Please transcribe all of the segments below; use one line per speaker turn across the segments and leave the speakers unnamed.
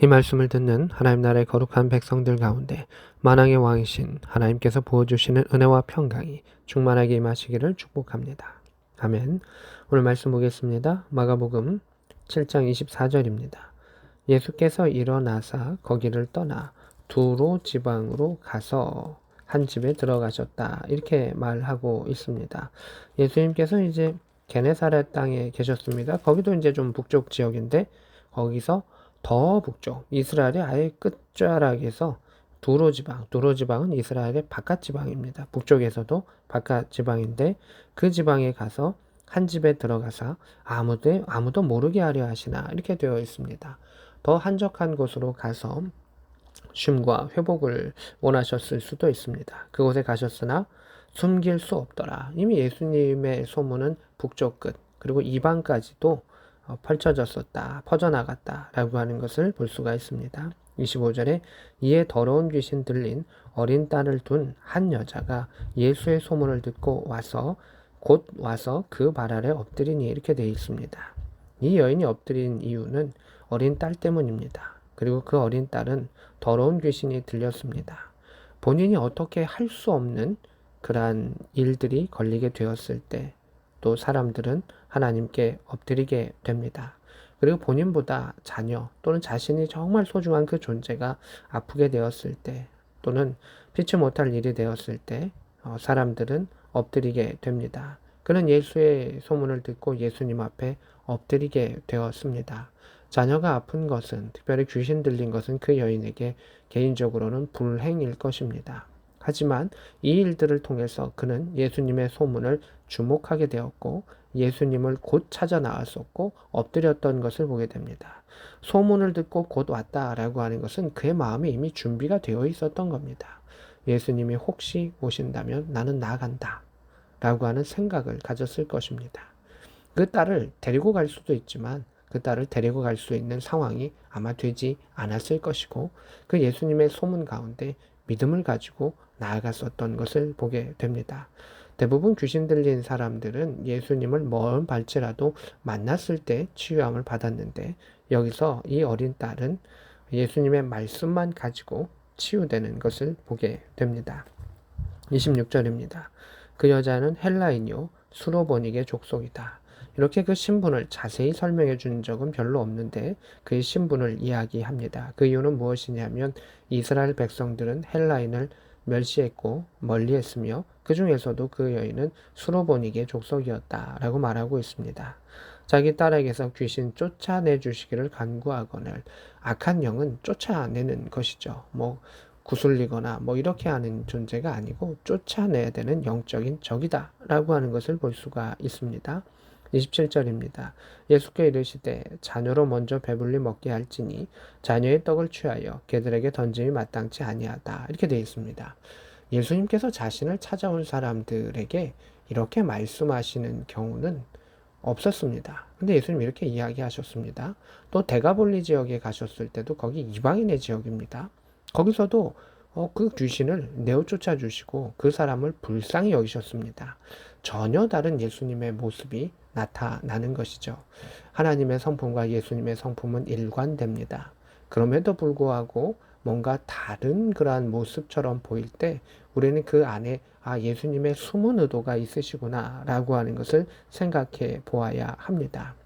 이 말씀을 듣는 하나님 나라의 거룩한 백성들 가운데 만왕의 왕이신 하나님께서 부어주시는 은혜와 평강이 충만하게 임하시기를 축복합니다. 아멘. 오늘 말씀 보겠습니다. 마가복음 7장 24절입니다. 예수께서 일어나사 거기를 떠나 두로 지방으로 가서 한 집에 들어가셨다. 이렇게 말하고 있습니다. 예수님께서 이제 게네사렛 땅에 계셨습니다. 거기도 이제 좀 북쪽 지역인데 거기서 더 북쪽, 이스라엘의 아예 끝자락에서 두로 지방, 두로 지방은 이스라엘의 바깥 지방입니다. 북쪽에서도 바깥 지방인데 그 지방에 가서 한 집에 들어가서 아무도 모르게 하려 하시나 이렇게 되어 있습니다. 더 한적한 곳으로 가서 쉼과 회복을 원하셨을 수도 있습니다. 그곳에 가셨으나 숨길 수 없더라. 이미 예수님의 소문은 북쪽 끝 그리고 이방까지도 펼쳐졌었다, 퍼져나갔다라고 하는 것을 볼 수가 있습니다. 25절에 이에 더러운 귀신 들린 어린 딸을 둔 한 여자가 예수의 소문을 듣고 곧 와서 그 발 아래 엎드리니 이렇게 되어 있습니다. 이 여인이 엎드린 이유는 어린 딸 때문입니다. 그리고 그 어린 딸은 더러운 귀신이 들렸습니다. 본인이 어떻게 할 수 없는 그러한 일들이 걸리게 되었을 때 또 사람들은 하나님께 엎드리게 됩니다. 그리고 본인보다 자녀 또는 자신이 정말 소중한 그 존재가 아프게 되었을 때 또는 피치 못할 일이 되었을 때 사람들은 엎드리게 됩니다. 그는 예수의 소문을 듣고 예수님 앞에 엎드리게 되었습니다. 자녀가 아픈 것은, 특별히 귀신 들린 것은 그 여인에게 개인적으로는 불행일 것입니다. 하지만 이 일들을 통해서 그는 예수님의 소문을 주목하게 되었고 예수님을 곧 찾아 나왔었고 엎드렸던 것을 보게 됩니다. 소문을 듣고 곧 왔다라고 하는 것은 그의 마음에 이미 준비가 되어 있었던 겁니다. 예수님이 혹시 오신다면 나는 나간다 라고 하는 생각을 가졌을 것입니다. 그 딸을 데리고 갈 수도 있지만 그 딸을 데리고 갈 수 있는 상황이 아마 되지 않았을 것이고 그 예수님의 소문 가운데 믿음을 가지고 나아갔었던 것을 보게 됩니다. 대부분 귀신 들린 사람들은 예수님을 먼 발치라도 만났을 때 치유함을 받았는데 여기서 이 어린 딸은 예수님의 말씀만 가지고 치유되는 것을 보게 됩니다. 26절입니다. 그 여자는 헬라인요 수로보닉의 족속이다. 이렇게 그 신분을 자세히 설명해 준 적은 별로 없는데 그의 신분을 이야기합니다. 그 이유는 무엇이냐면 이스라엘 백성들은 헬라인을 멸시했고 멀리했으며 그 중에서도 그 여인은 수로보닉의 족속이었다라고 말하고 있습니다. 자기 딸에게서 귀신 쫓아내 주시기를 간구하거늘 악한 영은 쫓아내는 것이죠. 구슬리거나 이렇게 하는 존재가 아니고 쫓아내야 되는 영적인 적이다 라고 하는 것을 볼 수가 있습니다. 27절입니다. 예수께 이르시되 자녀로 먼저 배불리 먹게 할지니 자녀의 떡을 취하여 개들에게 던짐이 마땅치 아니하다 이렇게 되어 있습니다. 예수님께서 자신을 찾아온 사람들에게 이렇게 말씀하시는 경우는 없었습니다. 근데 예수님 이렇게 이야기하셨습니다. 또 데가볼리 지역에 가셨을 때도 거기 이방인의 지역입니다. 거기서도 그 귀신을 내어 쫓아 주시고 그 사람을 불쌍히 여기셨습니다. 전혀 다른 예수님의 모습이 나타나는 것이죠. 하나님의 성품과 예수님의 성품은 일관됩니다. 그럼에도 불구하고 뭔가 다른 그러한 모습처럼 보일 때 우리는 그 안에 예수님의 숨은 의도가 있으시구나 라고 하는 것을 생각해 보아야 합니다.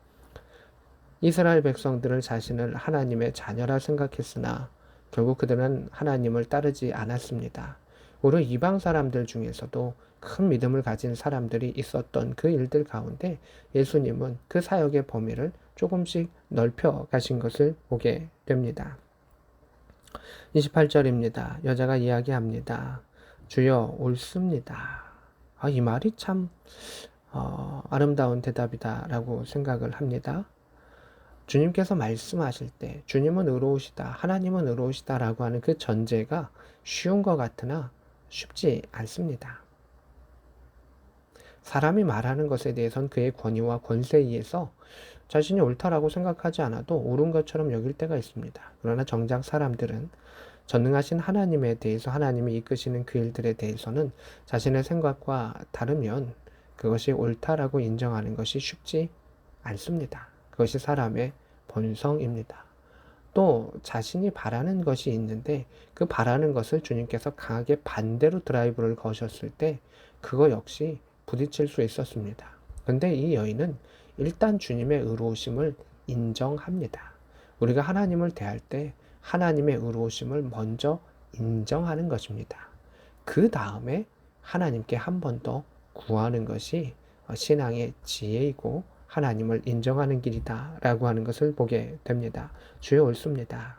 이스라엘 백성들은 자신을 하나님의 자녀라 생각했으나 결국 그들은 하나님을 따르지 않았습니다. 오히려 이방 사람들 중에서도 큰 믿음을 가진 사람들이 있었던 그 일들 가운데 예수님은 그 사역의 범위를 조금씩 넓혀 가신 것을 보게 됩니다. 28절입니다. 여자가 이야기합니다. 주여 옳습니다. 이 말이 참 아름다운 대답이다라고 생각을 합니다. 주님께서 말씀하실 때 주님은 의로우시다, 하나님은 의로우시다라고 하는 그 전제가 쉬운 것 같으나 쉽지 않습니다. 사람이 말하는 것에 대해선 그의 권위와 권세에 의해서 자신이 옳다라고 생각하지 않아도 옳은 것처럼 여길 때가 있습니다. 그러나 정작 사람들은 전능하신 하나님에 대해서 하나님이 이끄시는 그 일들에 대해서는 자신의 생각과 다르면 그것이 옳다라고 인정하는 것이 쉽지 않습니다. 그것이 사람의 본성입니다. 또 자신이 바라는 것이 있는데 그 바라는 것을 주님께서 강하게 반대로 드라이브를 거셨을 때 그거 역시 부딪힐 수 있었습니다. 근데 이 여인은 일단 주님의 의로우심을 인정합니다. 우리가 하나님을 대할 때 하나님의 의로우심을 먼저 인정하는 것입니다. 그 다음에 하나님께 한 번 더 구하는 것이 신앙의 지혜이고 하나님을 인정하는 길이다 라고 하는 것을 보게 됩니다. 주여 옳습니다.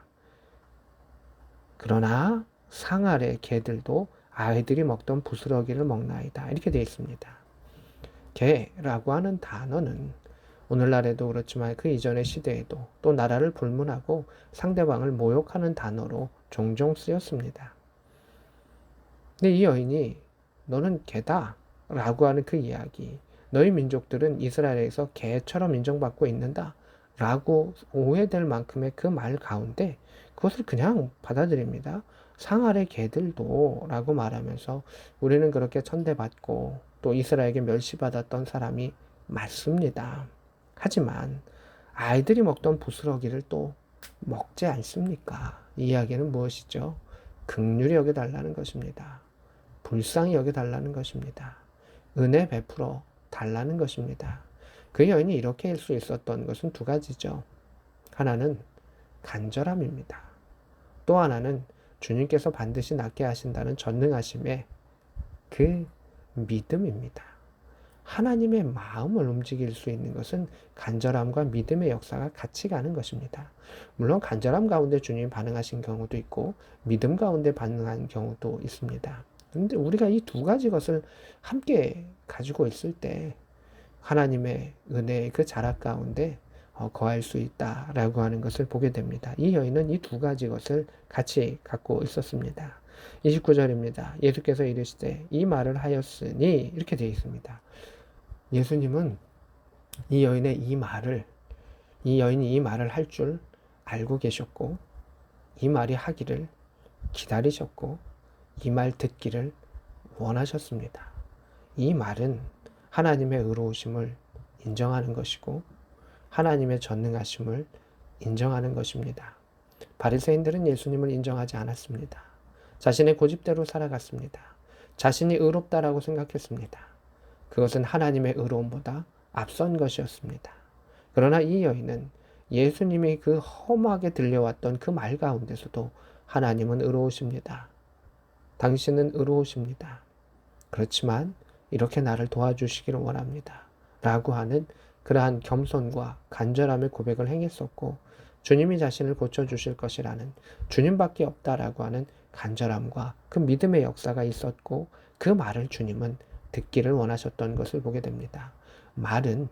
그러나 상 아래 개들도 아이들이 먹던 부스러기를 먹나이다. 이렇게 되어 있습니다. 개라고 하는 단어는 오늘날에도 그렇지만 그 이전의 시대에도 또 나라를 불문하고 상대방을 모욕하는 단어로 종종 쓰였습니다. 근데 이 여인이 너는 개다 라고 하는 그 이야기, 너희 민족들은 이스라엘에서 개처럼 인정받고 있는다 라고 오해될 만큼의 그 말 가운데 그것을 그냥 받아들입니다. 상 아래 개들도 라고 말하면서 우리는 그렇게 천대받고 또 이스라엘에게 멸시받았던 사람이 맞습니다. 하지만 아이들이 먹던 부스러기를 또 먹지 않습니까? 이 이야기는 무엇이죠? 긍휼히 여겨달라는 것입니다. 불쌍히 여겨달라는 것입니다. 은혜 베풀어 달라는 것입니다. 그 여인이 이렇게 할 수 있었던 것은 두 가지죠. 하나는 간절함입니다. 또 하나는 주님께서 반드시 낫게 하신다는 전능하심의 그 믿음입니다. 하나님의 마음을 움직일 수 있는 것은 간절함과 믿음의 역사가 같이 가는 것입니다. 물론 간절함 가운데 주님이 반응하신 경우도 있고 믿음 가운데 반응한 경우도 있습니다. 그런데 우리가 이 두 가지 것을 함께 가지고 있을 때 하나님의 은혜의 그 자락 가운데 거할 수 있다라고 하는 것을 보게 됩니다. 이 여인은 이 두 가지 것을 같이 갖고 있었습니다. 29절입니다. 예수께서 이르시되 이 말을 하였으니 이렇게 되어 있습니다. 예수님은 이 여인의 이 여인이 이 말을 할 줄 알고 계셨고 이 말이 하기를 기다리셨고 이 말 듣기를 원하셨습니다. 이 말은 하나님의 의로우심을 인정하는 것이고 하나님의 전능하심을 인정하는 것입니다. 바리새인들은 예수님을 인정하지 않았습니다. 자신의 고집대로 살아갔습니다. 자신이 의롭다라고 생각했습니다. 그것은 하나님의 의로움보다 앞선 것이었습니다. 그러나 이 여인은 예수님이 그 험하게 들려왔던 그 말 가운데서도 하나님은 의로우십니다. 당신은 의로우십니다. 그렇지만 이렇게 나를 도와주시기를 원합니다. 라고 하는 그러한 겸손과 간절함의 고백을 행했었고 주님이 자신을 고쳐주실 것이라는 주님밖에 없다라고 하는 간절함과 그 믿음의 역사가 있었고 그 말을 주님은 듣기를 원하셨던 것을 보게 됩니다. 말은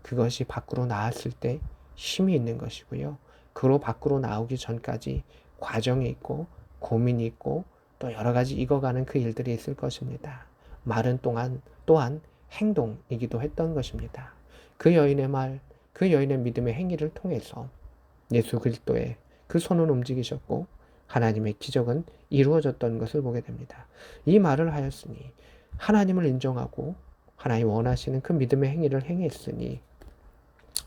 그것이 밖으로 나왔을 때 힘이 있는 것이고요. 그로 밖으로 나오기 전까지 과정이 있고 고민이 있고 또 여러 가지 익어가는 그 일들이 있을 것입니다. 말은 또한 행동이기도 했던 것입니다. 그 여인의 말, 그 여인의 믿음의 행위를 통해서 예수 그리스도의 그 손을 움직이셨고 하나님의 기적은 이루어졌던 것을 보게 됩니다. 이 말을 하였으니 하나님을 인정하고 하나님 원하시는 그 믿음의 행위를 행했으니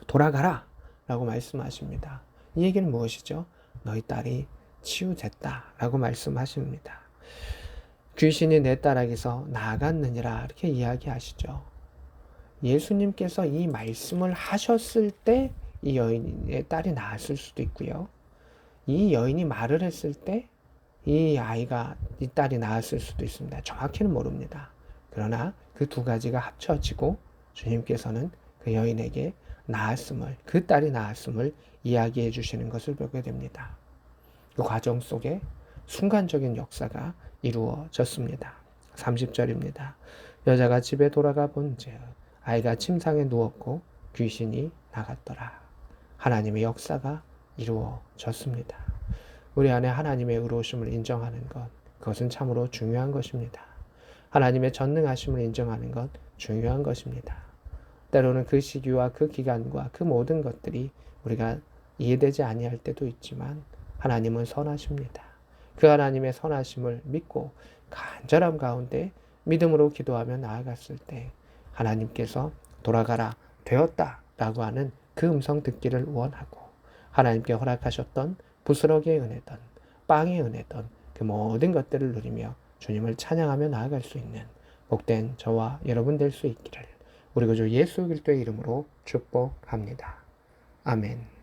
돌아가라 라고 말씀하십니다. 이 얘기는 무엇이죠? 너희 딸이 치유됐다 라고 말씀하십니다. 귀신이 내 딸에게서 나아갔느니라 이렇게 이야기하시죠. 예수님께서 이 말씀을 하셨을 때 이 여인의 딸이 나았을 수도 있고요. 이 여인이 말을 했을 때 이 딸이 나았을 수도 있습니다. 정확히는 모릅니다. 그러나 그 두 가지가 합쳐지고 주님께서는 그 여인에게 그 딸이 나았음을 이야기해 주시는 것을 보게 됩니다. 그 과정 속에 순간적인 역사가 이루어졌습니다. 30절입니다. 여자가 집에 돌아가 본즉 아이가 침상에 누웠고 귀신이 나갔더라. 하나님의 역사가 이루어졌습니다. 우리 안에 하나님의 의로우심을 인정하는 것, 그것은 참으로 중요한 것입니다. 하나님의 전능하심을 인정하는 것 중요한 것입니다. 때로는 그 시기와 그 기간과 그 모든 것들이 우리가 이해되지 아니할 때도 있지만 하나님은 선하십니다. 그 하나님의 선하심을 믿고 간절함 가운데 믿음으로 기도하며 나아갔을 때 하나님께서 돌아가라 되었다 라고 하는 그 음성 듣기를 원하고 하나님께 허락하셨던 부스러기의 은혜든 빵의 은혜든 그 모든 것들을 누리며 주님을 찬양하며 나아갈 수 있는 복된 저와 여러분 될 수 있기를 우리 구주 예수 그리스도의 이름으로 축복합니다. 아멘.